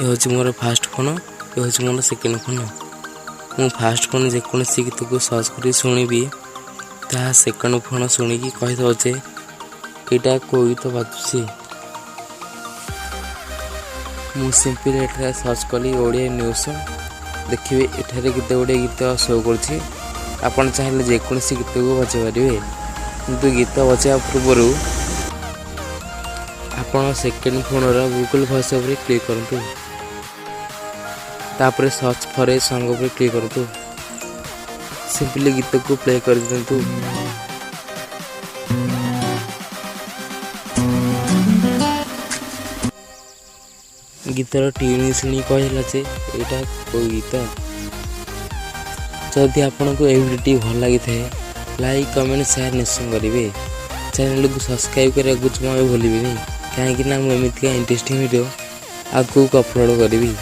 ये हूँ मोर fast phone, ये हूँ मोर सेकेंड फोन। मु फास्ट फोन जेकोसी गीत को सर्च कर शुणी ता सेकेंड फोन शुणिकी कहीदे यहाँ कौ गीत बाजुची। मु सिंपली एठार सर्च कली ओडिया न्यूज देखिए एठारे गीत गुड़े गीत शो कर चाहिए जेकोसी गीत को बजाई पारे किंतु गीत बजाया पूर्व आपण second phone Google voice over click करूँ तापर सर्च फॉर ए सॉन्ग पर क्लिक करूँ सिंपली गीत को प्ले कर दिंतु। गीतर ट्यून शुणी कहला जे यहाँ कौ गीत। जदि आपन को वीडियो भल लगी थे लाइक कमेंट शेयर निश्चय करेंगे। चैनल को सब्सक्राइब करने को जमा भूलिए कहीं मुझे इंटरेस्टिंग वीडियो आगे अपलोड करी।